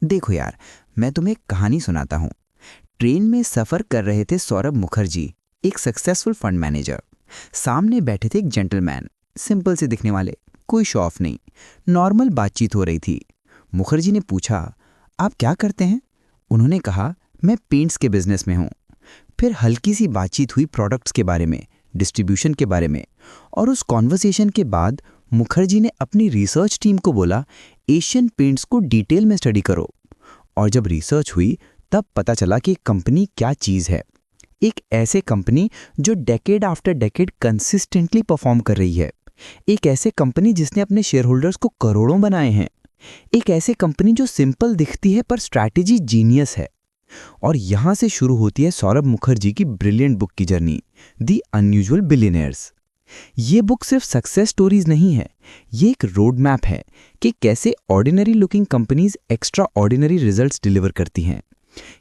देखो यार, मैं तुम्हें एक कहानी सुनाता हूँ। ट्रेन में सफ़र कर रहे थे सौरभ मुखर्जी, एक सक्सेसफुल फंड मैनेजर। सामने बैठे थे एक जेंटलमैन, सिंपल से दिखने वाले, कोई शो ऑफ नहीं। नॉर्मल बातचीत हो रही थी। मुखर्जी ने पूछा, आप क्या करते हैं? उन्होंने कहा, मैं पेंट्स के बिजनेस में हूँ। फिर हल्की सी बातचीत हुई प्रोडक्ट्स के बारे में, डिस्ट्रीब्यूशन के बारे में। और उस कॉन्वर्सेशन के बाद मुखर्जी ने अपनी रिसर्च टीम को बोला, एशियन पेंट्स को डिटेल में स्टडी करो। और जब रिसर्च हुई तब पता चला कि कंपनी क्या चीज़ है। एक ऐसे कंपनी जो decade after decade consistently perform कर रही है। एक ऐसे कंपनी जिसने अपने शेयर होल्डर्स को करोड़ों बनाए हैं। एक ऐसे कंपनी जो सिंपल दिखती है पर स्ट्रैटेजी जीनियस है। और यहां से शुरू होती है सौरभ मुखर्जी की ब्रिलियंट बुक की जर्नी, द अनयूजुअल बिलियनियर्स। ये बुक सिर्फ सक्सेस स्टोरीज नहीं है, ये एक रोड मैप है कि कैसे ordinary looking companies extra ordinary results deliver करती हैं।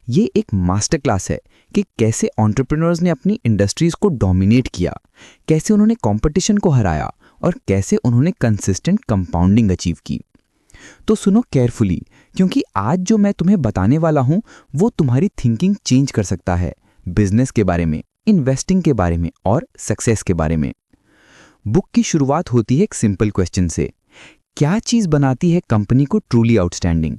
ये एक मास्टर क्लास है कि कैसे एंटरप्रेन्योर्स ने अपनी इंडस्ट्रीज को डोमिनेट किया, कैसे उन्होंने कंपटीशन को हराया और कैसे उन्होंने कंसिस्टेंट कंपाउंडिंग अचीव की। तो सुनो केयरफुली, क्योंकि आज जो मैं तुम्हें बताने वाला हूं वो तुम्हारी थिंकिंग चेंज कर सकता है, बिजनेस के बारे में, इन्वेस्टिंग के बारे में और सक्सेस के बारे में। बुक की शुरुआत होती है एक सिंपल क्वेश्चन से, क्या चीज बनाती है कंपनी को ट्रूली आउटस्टैंडिंग?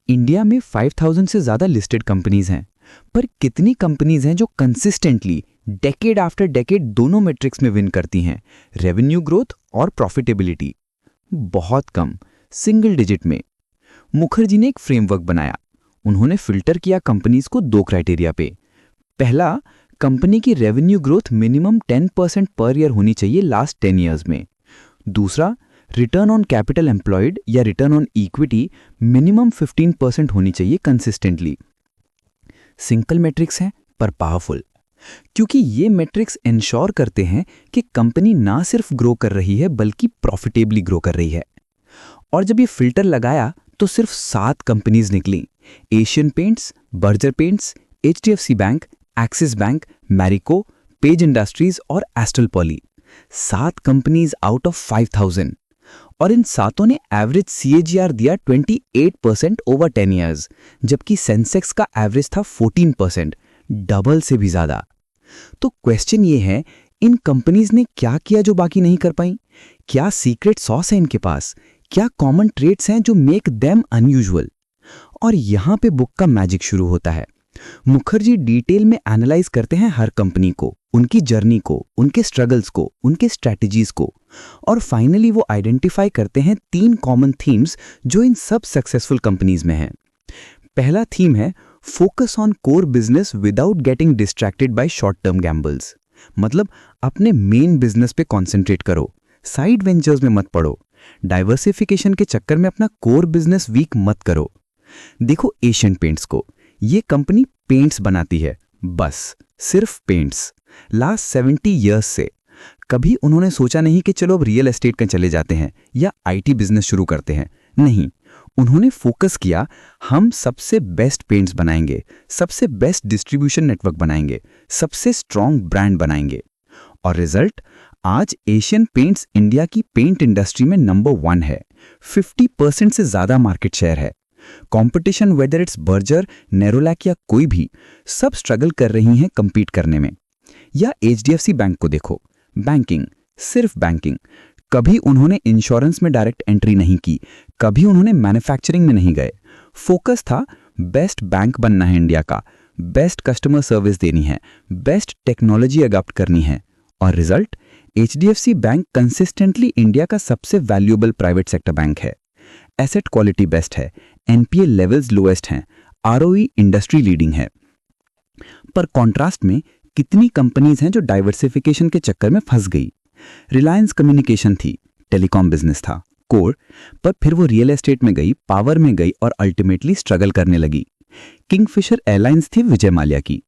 इंडिया में 5000 से ज्यादा लिस्टेड कंपनीज हैं, पर कितनी कंपनीज हैं जो कंसिस्टेंटली डेकेड आफ्टर डेकेड दोनों मैट्रिक्स में विन करती हैं, रेवेन्यू ग्रोथ और प्रॉफिटेबिलिटी? बहुत कम, सिंगल डिजिट में। मुखर्जी ने एक फ्रेमवर्क बनाया। उन्होंने फिल्टर किया कंपनीज को दो क्राइटेरिया पे। पहला, कंपनी की revenue growth minimum 10% per year होनी चाहिए लास्ट 10 ईयर्स में। दूसरा, रिटर्न ऑन कैपिटल एम्प्लॉयड या रिटर्न ऑन इक्विटी मिनिमम 15% होनी चाहिए कंसिस्टेंटली। सिंपल मैट्रिक्स हैं पर पावरफुल, क्योंकि ये मैट्रिक्स इंश्योर करते हैं कि कंपनी ना सिर्फ ग्रो कर रही है बल्कि प्रॉफिटेबली ग्रो कर रही है। और जब ये फिल्टर लगाया तो सिर्फ 7 कंपनीज निकली, Asian Paints, Berger Paints, HDFC bank, Axis bank, Marico, Page industries और Astral Poly. 7 companies out of 5000। और इन सातों ने एवरेज CAGR दिया 28% ओवर 10 ईयर्स, जबकि सेंसेक्स का एवरेज था 14%, डबल से भी ज्यादा। तो क्वेश्चन ये है, इन कंपनीज ने क्या किया जो बाकी नहीं कर पाई? क्या सीक्रेट सॉस है इनके पास? क्या कॉमन ट्रेट्स हैं जो मेक देम अनयूजुअल? और यहां पे बुक का मैजिक शुरू होता है। मुखर्जी डिटेल में एनालाइज करते हैं हर कंपनी को, उनकी जर्नी को, उनके स्ट्रगल्स को, उनके स्ट्रैटेजीज को। और फाइनली वो आइडेंटिफाई करते हैं 3 कॉमन थीम्स जो इन सब सक्सेसफुल कंपनीज में हैं। पहला थीम है focus on core business without getting distracted by short term gambles. मतलब अपने मेन बिजनेस पे कॉन्सेंट्रेट करो, साइड वेंचर्स में मत पड़ो, डाइवर्सिफिकेशन के चक्कर में अपना कोर बिजनेस वीक मत करो। देखो एशियन पेंट्स को, ये कंपनी पेंट्स बनाती है, बस सिर्फ पेंट्स। लास्ट 70 इयर्स से कभी उन्होंने सोचा नहीं कि चलो अब रियल एस्टेट में चले जाते हैं या IT बिजनेस शुरू करते हैं। नहीं, उन्होंने फोकस किया, हम सबसे बेस्ट पेंट्स बनाएंगे, सबसे बेस्ट डिस्ट्रीब्यूशन नेटवर्क बनाएंगे, सबसे स्ट्रॉन्ग ब्रांड बनाएंगे। और रिजल्ट, आज एशियन पेंट्स इंडिया की पेंट इंडस्ट्री में नंबर 1 है। 50% से ज्यादा मार्केट शेयर है। Competition whether it's Berger, Nerolac या कोई भी, सब स्ट्रगल कर रही हैं compete करने में। या HDFC बैंक को देखो, बैंकिंग, सिर्फ बैंकिंग। कभी उन्होंने इंश्योरेंस में डायरेक्ट एंट्री नहीं की, कभी उन्होंने मैन्युफैक्चरिंग में नहीं गए। फोकस था बेस्ट बैंक बनना है इंडिया का, बेस्ट कस्टमर सर्विस देनी है, बेस्ट टेक्नोलॉजी अडॉप्ट करनी है। और result, HDFC bank consistently India का सबसे वैल्यूएबल प्राइवेट सेक्टर बैंक है। एसेट क्वालिटी बेस्ट है, NPA लेवल्स लोएस्ट हैं, ROE इंडस्ट्री लीडिंग है। पर कॉन्ट्रास्ट में कितनी कंपनीज हैं जो डाइवर्सिफिकेशन के चक्कर में फंस गई? रिलायंस कम्युनिकेशन थी, टेलीकॉम बिजनेस था, कोर, पर फिर वो रियल एस्टेट में गई, पावर में गई और अल्टीमेटली स्ट्रगल करने लगी। किंगफिशर एयरलाइंस थी विजय माल्या की,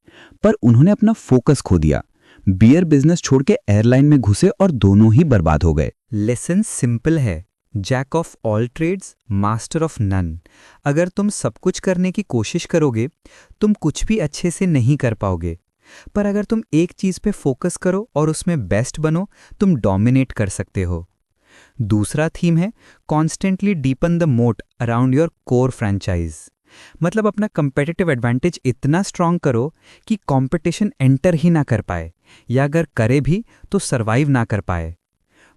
पर उन्होंने अपना फोकस खो दिया। बियर बिजनेस छोड़ के एयरलाइन में घुसे और दोनों ही बर्बाद हो गए। लेसन सिंपल है, jack of all trades, master of none. अगर तुम सब कुछ करने की कोशिश करोगे, तुम कुछ भी अच्छे से नहीं कर पाओगे। पर अगर तुम एक चीज पे फोकस करो और उसमें बेस्ट बनो, तुम डोमिनेट कर सकते हो। दूसरा थीम है कॉन्स्टेंटली डीपन द मोट अराउंड योर कोर फ्रेंचाइज। मतलब अपना कंपेटिटिव एडवांटेज इतना स्ट्रांग करो कि कंपटीशन एंटर ही ना कर पाए, या अगर करे भी तो सरवाइव ना कर पाए।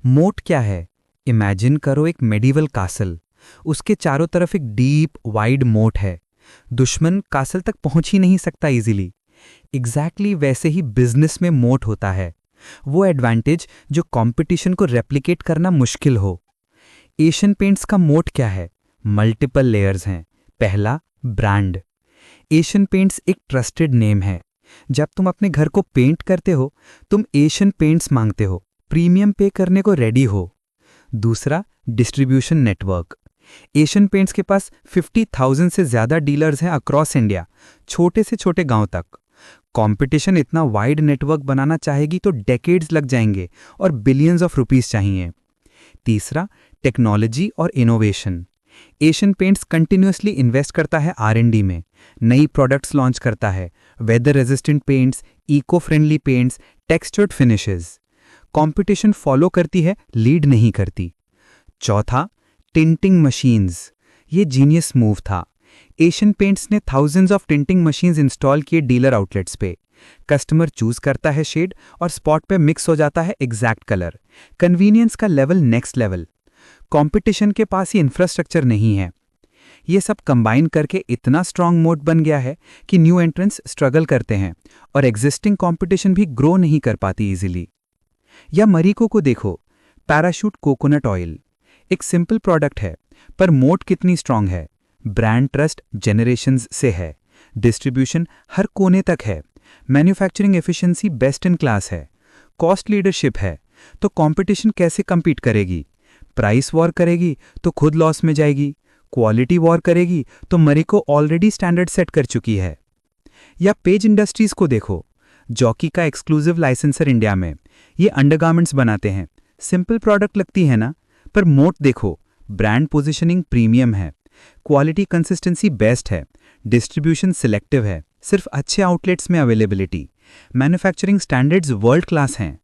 मोट क्या है? इमेजिन करो एक मेडिवल कासल, उसके चारों तरफ एक डीप वाइड मोट है, दुश्मन कासल तक पहुंच ही नहीं सकता इजीली। एग्जैक्टली वैसे ही बिजनेस में मोट होता है, वो एडवांटेज जो कंपटीशन को रेप्लिकेट करना मुश्किल हो। एशियन पेंट्स का मोट क्या है? मल्टीपल लेयर्स हैं। पहला, ब्रांड। एशियन पेंट्स एक ट्रस्टेड नेम है। जब तुम अपने घर को पेंट करते हो, तुम एशियन पेंट्स मांगते हो, प्रीमियम पे करने को रेडी हो। दूसरा, डिस्ट्रीब्यूशन नेटवर्क। एशियन पेंट्स के पास 50,000 से ज़्यादा डीलर्स हैं अक्रॉस इंडिया, छोटे से छोटे गांव तक। कंपटीशन इतना वाइड नेटवर्क बनाना चाहेगी तो डेकेड्स लग जाएंगे और बिलियंस ऑफ रुपीस चाहिए। तीसरा, टेक्नोलॉजी और innovation. Asian Paints continuously invest करता है R&D में, नई प्रोडक्ट्स लॉन्च करता है, weather resistant paints, eco friendly paints, textured finishes. Competition follow करती है, लीड नहीं करती। चौथा, टिंटिंग मशीन्स। ये जीनियस मूव था। एशियन पेंट्स ने thousands of tinting machines install किए डीलर आउटलेट्स पे। कस्टमर चूज करता है शेड और स्पॉट पे मिक्स हो जाता है एग्जैक्ट कलर। कन्वीनियंस का लेवल नेक्स्ट लेवल। कंपटीशन के पास ही इंफ्रास्ट्रक्चर नहीं है। ये सब कंबाइन करके इतना स्ट्रांग मोड बन गया है कि न्यू एंट्रेंट्स स्ट्रगल करते हैं और एग्जिस्टिंग कंपटीशन भी ग्रो नहीं कर पाती इजीली। या मरीको को देखो, पैराशूट कोकोनट ऑयल। एक सिंपल प्रोडक्ट है, पर मोड कितनी स्ट्रांग है। ब्रांड ट्रस्ट जेनरेशंस से है, डिस्ट्रीब्यूशन हर कोने तक है, manufacturing efficiency best in class है, कॉस्ट लीडरशिप है। तो कंपटीशन कैसे compete करेगी? प्राइस वॉर करेगी तो खुद लॉस में जाएगी, क्वालिटी वॉर करेगी तो मरीको ऑलरेडी स्टैंडर्ड सेट कर चुकी है। या पेज इंडस्ट्रीज को देखो, जॉकी का एक्सक्लूसिव लाइसेंसर इंडिया में। ये अंडरगारमेंट्स बनाते हैं, सिंपल प्रोडक्ट लगती है ना, पर मोट देखो, ब्रांड पोजीशनिंग प्रीमियम है, क्वालिटी कंसिस्टेंसी बेस्ट है, डिस्ट्रीब्यूशन सिलेक्टिव है, सिर्फ अच्छे आउटलेट्स में availability, manufacturing standards world class हैं।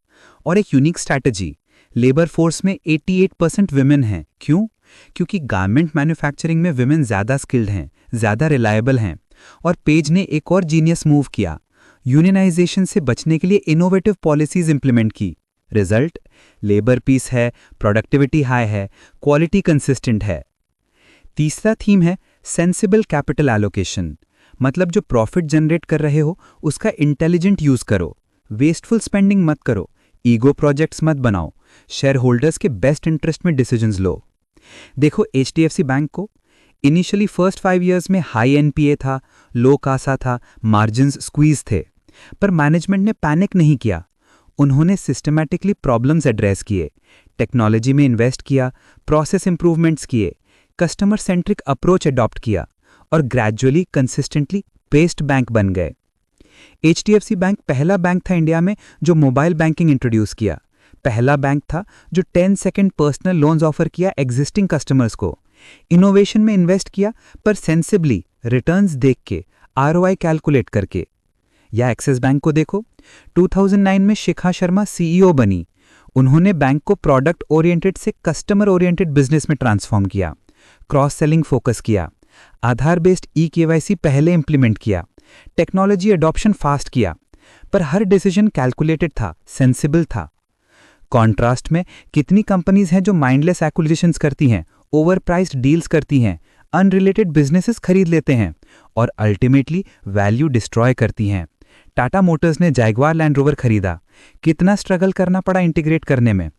और एक यूनिक स्ट्रैटेजी, लेबर फोर्स में 88% विमेन हैं। क्यों? क्योंकि गारमेंट मैन्युफैक्चरिंग में विमेन ज़्यादा स्किल्ड हैं, ज़्यादा रिलायबल हैं। और पेज ने एक और जीनियस मूव किया, यूनियनाइजेशन से बचने के लिए इनोवेटिव पॉलिसीज इंप्लीमेंट की। रिजल्ट, लेबर पीस है, प्रोडक्टिविटी हाई है, क्वालिटी कंसिस्टेंट है। तीसरा थीम है सेंसिबल कैपिटल एलोकेशन। मतलब जो प्रॉफिट जनरेट कर रहे हो उसका इंटेलिजेंट यूज करो, वेस्टफुल स्पेंडिंग मत करो, ईगो प्रोजेक्ट्स मत बनाओ, शेयर होल्डर्स के बेस्ट इंटरेस्ट में डिसीजंस लो। देखो HDFC बैंक को, इनिशियली फर्स्ट 5 इयर्स में हाई NPA था, लो कासा था, मार्जिन्स स्क्वीज थे, पर मैनेजमेंट ने पैनिक नहीं किया। उन्होंने सिस्टमैटिकली प्रॉब्लम्स एड्रेस किए, टेक्नोलॉजी में इन्वेस्ट किया, प्रोसेस इंप्रूवमेंट्स किए, कस्टमर सेंट्रिक अप्रोच अडॉप्ट किया और ग्रेजुअली कंसिस्टेंटली बेस्ड बैंक बन गए। HDFC बैंक पहला बैंक था इंडिया में जो मोबाइल बैंकिंग इंट्रोड्यूस किया, पहला बैंक था जो 10 सेकंड पर्सनल लोन्स ऑफर किया एग्जिस्टिंग कस्टमर्स को, इनोवेशन में इन्वेस्ट किया पर सेंसिबली, रिटर्न्स देख के, ROI कैलकुलेट करके। या एक्सिस बैंक को देखो, 2009 में शिखा शर्मा CEO बनी। उन्होंने बैंक को प्रोडक्ट ओरिएंटेड से कस्टमर ओरिएंटेड बिजनेस में ट्रांसफॉर्म किया, क्रॉस सेलिंग फोकस किया, आधार बेस्ड eKYC पहले इंप्लीमेंट किया, टेक्नोलॉजी अडॉप्शन फास्ट किया, पर हर डिसीजन कैलकुलेटेड था, सेंसिबल था। कॉन्ट्रास्ट में कितनी कंपनीज हैं जो माइंडलेस एक्विजिशंस करती हैं, ओवरप्राइस्ड डील्स करती हैं, अनरिलेटेड बिजनेसेस खरीद लेते हैं और अल्टीमेटली वैल्यू डिस्ट्रॉय करती हैं। टाटा मोटर्स ने जैगवार लैंड रोवर खरीदा, कितना स्ट्रगल करना पड़ा इंटीग्रेट करने में।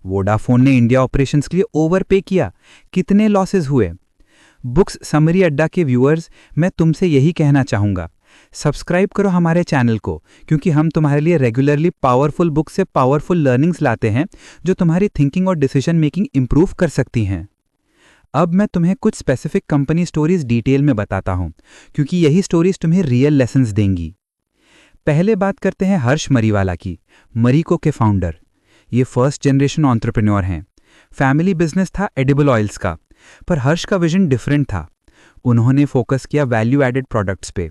वोडाफोन ने इंडिया ऑपरेशंस के लिए ओवरपे किया, कितने लॉसेस हुए। बुक्स समरी अड्डा के व्यूअर्स, मैं तुमसे यही कहना चाहूँगा, सब्सक्राइब करो हमारे चैनल को, क्योंकि हम तुम्हारे लिए रेगुलरली पावरफुल बुक से पावरफुल लर्निंग्स लाते हैं जो तुम्हारी थिंकिंग और डिसीजन मेकिंग इंप्रूव कर सकती हैं। अब मैं तुम्हें कुछ स्पेसिफिक कंपनी स्टोरीज डिटेल में बताता हूं, क्योंकि यही स्टोरीज तुम्हें रियल लेसन्स देंगी। पहले बात करते हैं हर्ष मरीवाला की, मरीको के फाउंडर। ये फर्स्ट जनरेशन एंटरप्रेन्योर हैं। फैमिली बिजनेस था एडिबल ऑयल्स का, पर हर्ष का विजन डिफरेंट था। उन्होंने फोकस किया वैल्यू एडेड प्रोडक्ट्स पे,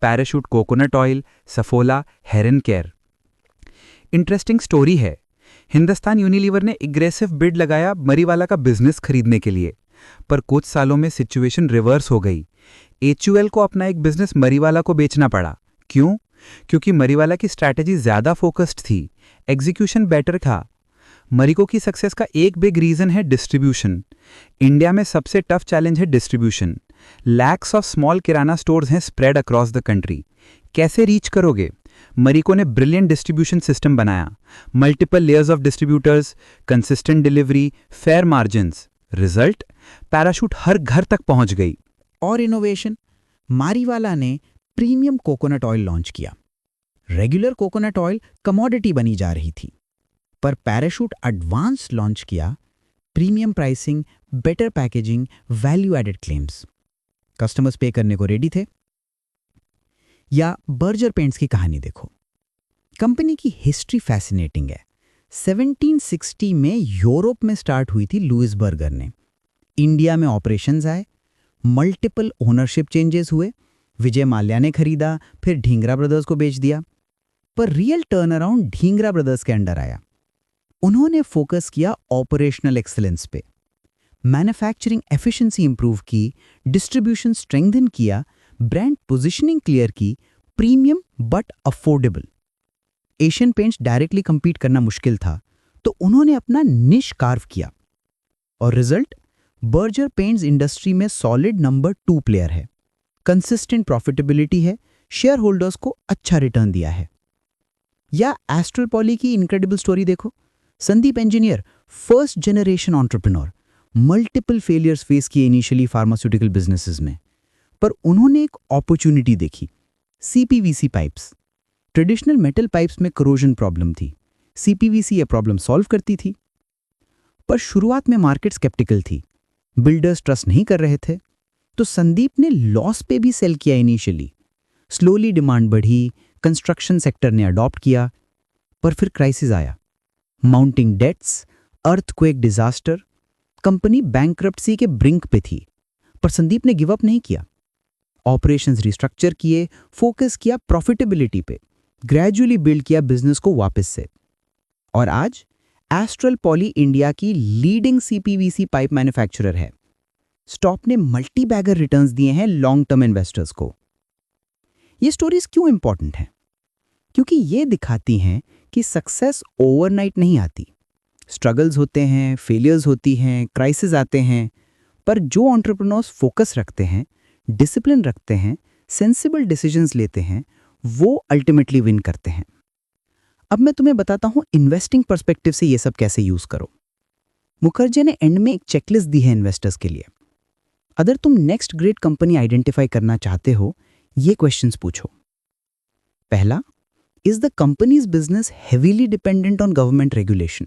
पैराशूट कोकोनट ऑयल, सफोला, हेरन केयर। इंटरेस्टिंग स्टोरी है, हिंदुस्तान यूनिलीवर ने एग्रेसिव बिड लगाया मरीवाला का बिजनेस खरीदने के लिए, पर कुछ सालों में सिचुएशन रिवर्स हो गई। HUL को अपना एक बिजनेस मरीवाला को बेचना पड़ा। क्यों? क्योंकि मरीवाला की स्ट्रैटेजी ज़्यादा फोकस्ड थी, एग्जीक्यूशन बेटर था। मरिको की सक्सेस का एक बिग रीज़न है डिस्ट्रीब्यूशन। इंडिया में सबसे टफ चैलेंज है distribution. Lakhs of small kirana stores हैं स्प्रेड अक्रॉस द कंट्री। कैसे रीच करोगे? मरिको ने ब्रिलियंट डिस्ट्रीब्यूशन सिस्टम बनाया, multiple layers of distributors, consistent delivery, fair margins. Result? Parachute हर घर तक पहुंच गई। और इनोवेशन, मारीवाला ने प्रीमियम कोकोनट ऑयल लॉन्च किया। रेगुलर कोकोनट ऑयल कमोडिटी बनी जा रही थी, पर पैराशूट एडवांस लॉन्च किया। Premium pricing, better packaging, value added claims. Customers pay करने को रेडी थे। या बर्जर पेंट्स की कहानी देखो। कंपनी की हिस्ट्री फैसिनेटिंग है। 1760 में यूरोप में स्टार्ट हुई थी लुइस बर्गर ने। इंडिया में ऑपरेशंस आए, मल्टीपल ओनरशिप चेंजेस हुए। विजय माल्या ने खरीदा, फिर ढींगरा ब्रदर्स को बेच दिया। पर real turn around Dhingra brothers के अंडर आया। उन्होंने फोकस किया ऑपरेशनल एक्सीलेंस पे, मैन्युफैक्चरिंग एफिशिएंसी इंप्रूव की, डिस्ट्रीब्यूशन स्ट्रेंथन किया, ब्रांड पोजीशनिंग क्लियर की, premium but affordable. Asian paints directly compete करना मुश्किल था, तो उन्होंने अपना निश कार्व किया। और रिजल्ट? बर्जर पेंट्स इंडस्ट्री में सॉलिड नंबर 2 प्लेयर है, कंसिस्टेंट प्रॉफिटेबिलिटी है, शेयर होल्डर्स को अच्छा रिटर्न दिया है। या एस्ट्रल पॉली की इनक्रेडिबल स्टोरी देखो। Sandeep engineer, first generation entrepreneur, multiple failures face किए इनिशियली फार्मास्यूटिकल बिजनेसेस में, पर उन्होंने एक अपॉर्चुनिटी देखी। CPVC pipes. Traditional metal pipes में करोजन प्रॉब्लम थी, CPVC ये प्रॉब्लम सॉल्व करती थी। पर शुरुआत में मार्केट स्केप्टिकल थी, बिल्डर्स ट्रस्ट नहीं कर रहे थे, तो संदीप ने लॉस पे भी सेल किया इनिशियली। स्लोली डिमांड बढ़ी, कंस्ट्रक्शन सेक्टर ने अडॉप्ट किया, पर फिर क्राइसिस आया। Mounting debts, earthquake disaster, company bankruptcy के ब्रिंक पे थी, पर संदीप ने गिव अप नहीं किया। ऑपरेशंस रिस्ट्रक्चर किए, फोकस किया प्रॉफिटेबिलिटी पे, ग्रेजुअली बिल्ड किया बिजनेस को वापस से। और आज एस्ट्रल पॉली इंडिया की लीडिंग CPVC पाइप मैन्युफैक्चरर है। स्टॉक ने मल्टी बैगर रिटर्न्स दिए हैं लॉन्ग टर्म इन्वेस्टर्स को। ये स्टोरीज क्यों इंपॉर्टेंट हैं? क्योंकि ये दिखाती हैं कि सक्सेस ओवरनाइट नहीं आती। स्ट्रगल्स होते हैं, फेलियर्स होती हैं, क्राइसिस आते हैं, पर जो एंटरप्रेन्योर्स फोकस रखते हैं, डिसिप्लिन रखते हैं, सेंसिबल डिसीजंस लेते हैं, वो अल्टीमेटली विन करते हैं। अब मैं तुम्हें बताता हूं इन्वेस्टिंग पर्सपेक्टिव से ये सब कैसे यूज करो। मुखर्जी ने एंड में एक चेकलिस्ट दी है इन्वेस्टर्स के लिए। अगर तुम नेक्स्ट ग्रेट कंपनी आइडेंटिफाई करना चाहते हो, ये क्वेश्चंस पूछो। पहला, is the company's business heavily dependent on government regulation?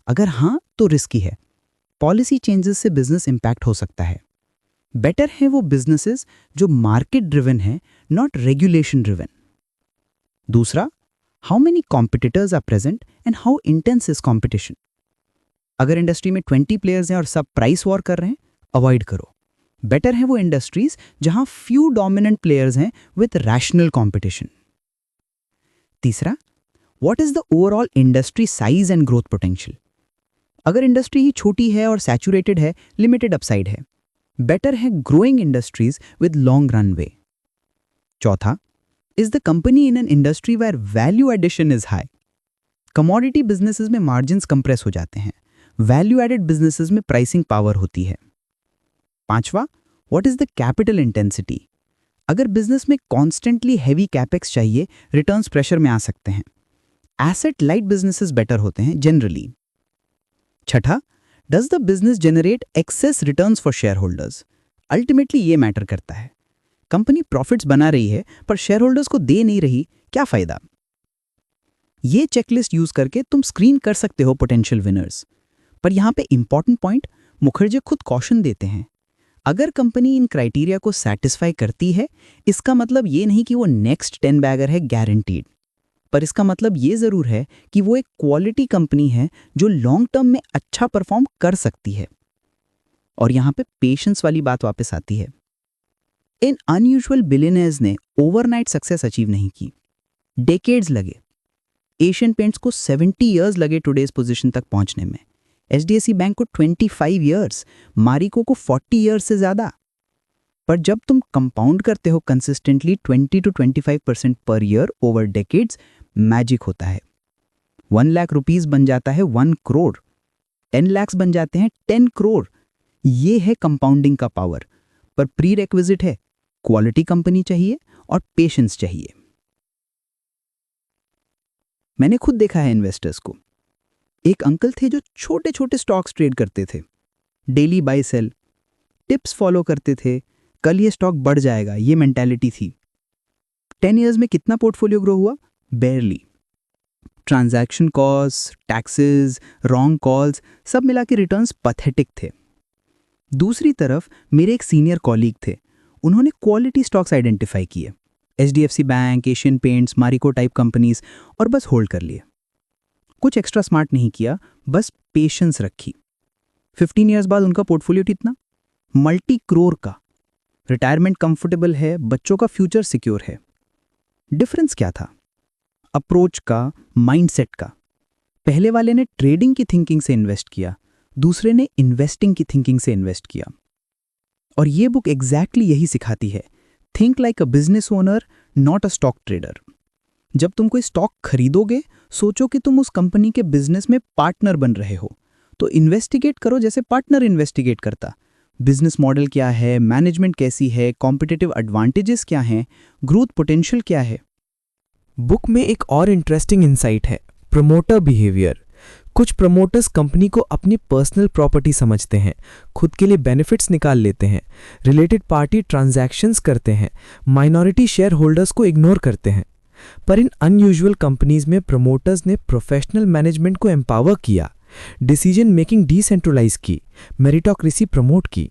अगर हां, तो रिस्की है। पॉलिसी चेंजेस से बिजनेस इंपैक्ट हो सकता है। बेटर है वो बिजनेसेस जो मार्केट ड्रिवन है, नॉट रेगुलेशन ड्रिवन। दूसरा, how many competitors are present and how intense is competition? अगर इंडस्ट्री में 20 प्लेयर्स हैं और सब प्राइस वॉर कर रहे हैं, अवॉइड करो। बेटर है वो इंडस्ट्रीज जहां फ्यू डोमिनेंट प्लेयर्स हैं विद रैशनल कॉम्पिटिशन। तीसरा, what is the overall industry size and growth potential? अगर इंडस्ट्री ही छोटी है और सैचुरेटेड है, लिमिटेड अपसाइड है। बेटर है growing industries with long runway. चौथा, is the company in an industry where value addition is high? Commodity businesses में मार्जिन्स कंप्रेस हो जाते हैं, वैल्यू एडेड बिजनेसेस में प्राइसिंग पावर होती है। पांचवा, what is the capital intensity? अगर बिजनेस में कॉन्स्टेंटली हैवी कैपेक्स चाहिए, रिटर्न्स प्रेशर में आ सकते हैं। एसेट लाइट बिजनेसेस बेटर होते हैं जनरली। छठा, does the business generate excess returns for shareholders? Ultimately ये मैटर करता है। कंपनी प्रॉफिट्स बना रही है पर शेयर होल्डर्स को दे नहीं रही, क्या फायदा? ये चेकलिस्ट यूज करके तुम स्क्रीन कर सकते हो पोटेंशियल विनर्स। पर यहां पे इंपॉर्टेंट पॉइंट, मुखर्जी खुद कॉशन देते हैं। अगर कंपनी इन क्राइटेरिया को सेटिस्फाई करती है, इसका मतलब ये नहीं कि वो नेक्स्ट 10 बैगर है गारंटीड, पर इसका मतलब ये जरूर है कि वो एक क्वालिटी कंपनी है जो लॉन्ग टर्म में अच्छा परफॉर्म कर सकती है। और यहां पे पेशेंस वाली बात वापस आती है। इन अनयूजुअल बिलियनर्स ने ओवरनाइट सक्सेस अचीव नहीं की, डेकेड्स लगे। एशियन पेंट्स को 70 इयर्स लगे टुडेज पोजीशन तक पहुंचने में। एचडीएफसी बैंक को 25 इयर्स, मारिको को 40 इयर्स से ज़्यादा। पर जब तुम कंपाउंड करते हो consistently 20 to 25% per year over decades, magic होता है। 1 लाख रुपीस बन जाता है 1 करोड़, 10 लाख बन जाते हैं 10 करोड़। ये है कंपाउंडिंग का पावर। पर प्री रेक्विजिट है, क्वालिटी कंपनी चाहिए और पेशेंस चाहिए। मैंने खुद देखा है इन्वेस्टर्स को। एक अंकल थे जो छोटे छोटे स्टॉक्स ट्रेड करते थे, daily buy sell, tips follow करते थे, कल ये स्टॉक बढ़ जाएगा, ये मेंटालिटी थी। 10 इयर्स में कितना पोर्टफोलियो ग्रो हुआ? बेयरली। Transaction cost, taxes, wrong calls, सब मिला के रिटर्न्स पैथेटिक थे। दूसरी तरफ मेरे एक सीनियर कॉलीग थे, उन्होंने क्वालिटी स्टॉक्स आइडेंटिफाई किए, HDFC bank, Asian paints, Marico type companies, और बस होल्ड कर लिए। कुछ एक्स्ट्रा स्मार्ट नहीं किया, बस पेशेंस रखी। 15 इयर्स बाद उनका पोर्टफोलियो कितना? मल्टी करोड़ का। रिटायरमेंट कंफर्टेबल है, बच्चों का फ्यूचर सिक्योर है। डिफरेंस क्या था? अप्रोच का, माइंडसेट का। पहले वाले ने ट्रेडिंग की थिंकिंग से इन्वेस्ट किया, दूसरे ने इन्वेस्टिंग की थिंकिंग से इन्वेस्ट किया। और ये बुक एग्जैक्टली यही सिखाती है, think like a business owner, not a stock trader. जब तुम कोई स्टॉक खरीदोगे, सोचो कि तुम उस कंपनी के बिजनेस में पार्टनर बन रहे हो, तो इन्वेस्टिगेट करो जैसे पार्टनर इन्वेस्टिगेट करता। बिजनेस मॉडल क्या है, मैनेजमेंट कैसी है, कॉम्पिटिटिव एडवांटेजेस क्या हैं, ग्रोथ पोटेंशियल क्या है। बुक में एक और इंटरेस्टिंग इंसाइट है, प्रमोटर बिहेवियर। कुछ प्रमोटर्स कंपनी को अपनी पर्सनल प्रॉपर्टी समझते हैं, खुद के लिए बेनिफिट्स निकाल लेते हैं, रिलेटेड पार्टी ट्रांजैक्शंस करते हैं, माइनॉरिटी शेयर होल्डर्स को इग्नोर करते हैं। पर इन अनयूजुअल कंपनीज में प्रमोटर्स ने प्रोफेशनल मैनेजमेंट को एम्पावर किया, डिसीजन मेकिंग डिसेंट्रलाइज की, मेरिटोक्रेसी प्रमोट की।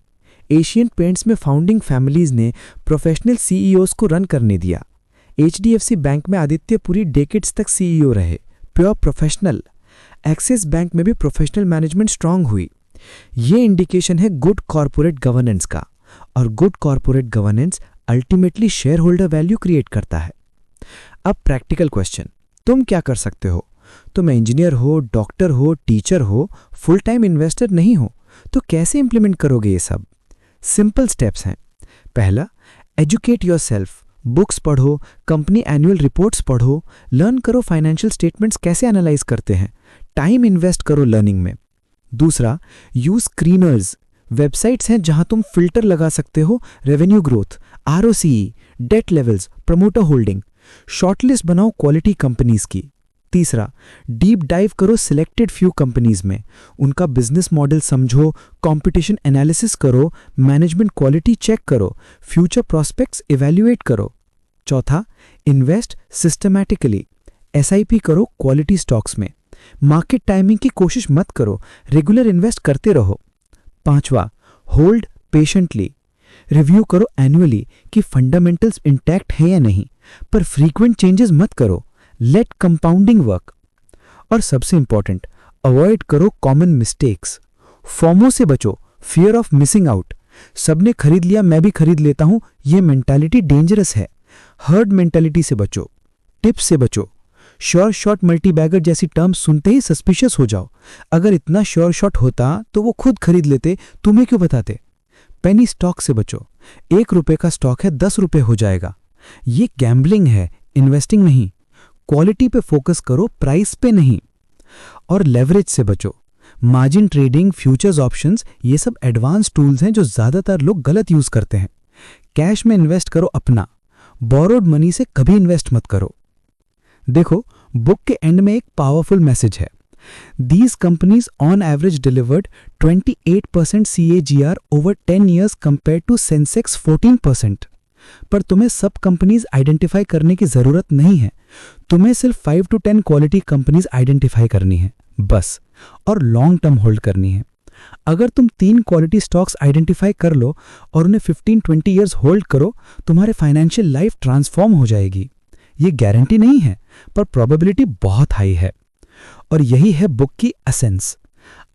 एशियन पेंट्स में फाउंडिंग फैमिलीज ने प्रोफेशनल सीईओज को रन करने दिया। एचडीएफसी बैंक में आदित्य पुरी डेकेड्स तक सीईओ रहे, प्योर प्रोफेशनल। एक्सिस बैंक में भी प्रोफेशनल मैनेजमेंट स्ट्रांग हुई। ये इंडिकेशन है गुड कॉर्पोरेट गवर्नेंस का, और good corporate governance ultimately share holder value create करता है। अब प्रैक्टिकल क्वेश्चन, तुम क्या कर सकते हो? तुम इंजीनियर हो, डॉक्टर हो, टीचर हो, फुल टाइम इन्वेस्टर नहीं हो, तो कैसे इंप्लीमेंट करोगे ये सब? सिंपल स्टेप्स हैं। पहला, एजुकेट योरसेल्फ, बुक्स पढ़ो, कंपनी एनुअल रिपोर्ट्स पढ़ो, लर्न करो फाइनेंशियल स्टेटमेंट्स कैसे एनालाइज करते हैं, टाइम इन्वेस्ट करो लर्निंग में। दूसरा, यूज स्क्रीनर्स, वेबसाइट्स हैं जहां तुम फिल्टर लगा सकते हो revenue growth, ROCE, debt levels, promoter holding. Shortlist बनाओ क्वालिटी कंपनीज की। तीसरा, डीप डाइव करो सिलेक्टेड फ्यू कंपनीज में, उनका बिजनेस मॉडल समझो, कंपटीशन एनालिसिस करो, मैनेजमेंट क्वालिटी चेक करो, फ्यूचर प्रॉस्पेक्ट्स इवैल्यूएट करो। चौथा, इन्वेस्ट सिस्टमैटिकली, एसआईपी करो क्वालिटी स्टॉक्स में। मार्केट टाइमिंग की कोशिश मत करो, रेगुलर इन्वेस्ट करते रहो। पांचवा, होल्ड पेशेंटली, रिव्यू करो एनुअली कि फंडामेंटल्स इंटैक्ट है या नहीं, पर फ्रीक्वेंट चेंजेस मत करो, लेट कंपाउंडिंग वर्क। और सबसे इंपॉर्टेंट, अवॉइड करो कॉमन मिस्टेक्स। फॉर्मो से बचो, फियर ऑफ मिसिंग आउट। सबने खरीद लिया मैं भी खरीद लेता हूं, यह मेंटालिटी डेंजरस है। हर्ड मेंटालिटी से बचो, टिप्स से बचो। श्योर शॉट मल्टीबैगर जैसी टर्म सुनते ही सस्पिशियस हो जाओ। अगर इतना श्योर शॉट होता तो वो खुद खरीद लेते, तुम्हें क्यों बताते। पेनी स्टॉक से बचो, 1 रुपए का स्टॉक है 10 रुपए हो जाएगा। ये गैम्बलिंग है, इन्वेस्टिंग नहीं। क्वालिटी पे फोकस करो, प्राइस पे नहीं। और लेवरेज से बचो, मार्जिन ट्रेडिंग, फ्यूचर्स ऑप्शंस, ये सब एडवांस टूल्स हैं जो ज्यादातर लोग गलत यूज करते हैं। कैश में इन्वेस्ट करो अपना, बोरोड मनी से कभी इन्वेस्ट मत करो। देखो, बुक के एंड में एक पावरफुल मैसेज है। These companies on average delivered 28% CAGR over 10 years compared to Sensex 14%. पर तुम्हें सब कंपनीज आइडेंटिफाई करने की जरूरत नहीं है, तुम्हें सिर्फ 5 to 10 क्वालिटी कंपनीज आइडेंटिफाई करनी है बस, और लॉन्ग टर्म होल्ड करनी है। अगर तुम 3 क्वालिटी स्टॉक्स आइडेंटिफाई कर लो और उन्हें 15-20 ईयर्स होल्ड करो, तुम्हारे फाइनेंशियल लाइफ ट्रांसफॉर्म हो जाएगी। ये गारंटी नहीं है, पर प्रोबेबिलिटी बहुत हाई है। और यही है बुक की एसेंस।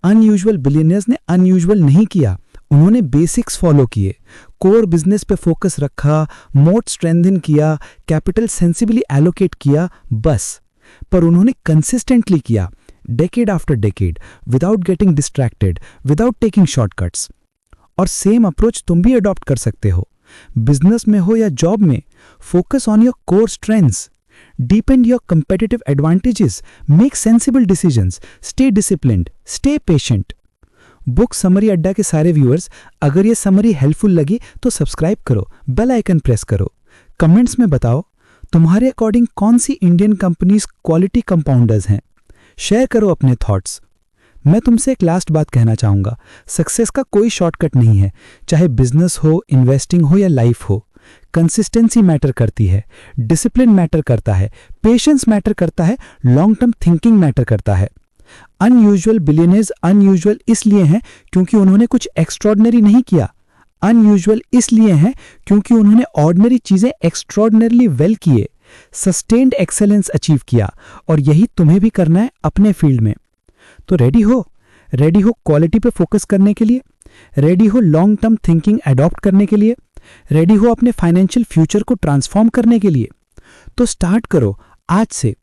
अनयूजुअल बिलियनियर्स ने अनयूजुअल नहीं किया, उन्होंने बेसिक्स फॉलो किए, कोर बिजनेस पे फोकस रखा, मोट स्ट्रेंथन किया, कैपिटल सेंसिबली एलोकेट किया, बस। पर उन्होंने कंसिस्टेंटली किया, decade after decade, without getting distracted, without taking shortcuts. और सेम अप्रोच तुम भी अडॉप्ट कर सकते हो, बिजनेस में हो या जॉब में. Focus on your core strengths, deepen your competitive advantages, make sensible decisions, stay disciplined, stay patient. Book summary अड्डा के सारे व्यूअर्स, अगर ये समरी हेल्पफुल लगी तो सब्सक्राइब करो, बेल आइकन प्रेस करो. कमेंट्स में बताओ तुम्हारे अकॉर्डिंग कौन सी इंडियन कंपनीज क्वालिटी कंपाउंडर्स हैं. शेयर करो अपने थॉट्स. मैं तुमसे एक लास्ट बात कहना चाहूँगा, सक्सेस का कोई शॉर्टकट नहीं है, चाहे बिजनेस हो, इन्वेस्टिंग हो या लाइफ हो. कंसिस्टेंसी मैटर करती है, डिसिप्लिन मैटर करता है, पेशेंस मैटर करता है, लॉन्ग टर्म थिंकिंग मैटर करता है. अनयूजुअल बिलियनर्स अनयूजुअल इसलिए हैं क्योंकि उन्होंने कुछ एक्स्ट्रॉर्डनरी नहीं किया. अनयूजुअल इसलिए हैं क्योंकि उन्होंने ऑर्डिनरी चीजें एक्स्ट्रॉर्डनरीली वेल किए, सस्टेन्ड एक्सेलेंस अचीव किया. और यही तुम्हें भी करना है अपने फील्ड में. तो रेडी हो क्वालिटी पे फोकस करने के लिए, रेडी हो लॉन्ग टर्म थिंकिंग अडॉप्ट करने के लिए, रेडी हो अपने फाइनेंशियल फ्यूचर को ट्रांसफॉर्म करने के लिए. तो स्टार्ट करो आज से.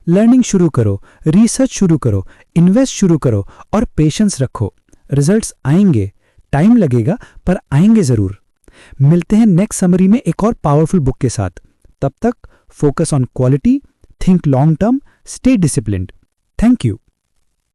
लर्निंग शुरू करो, रिसर्च शुरू करो, इन्वेस्ट शुरू करो और पेशेंस रखो. रिजल्ट्स आएंगे, टाइम लगेगा पर आएंगे जरूर. मिलते हैं नेक्स्ट समरी में एक और पावरफुल बुक के साथ. तब तक focus on quality, think long term, stay disciplined. Thank you.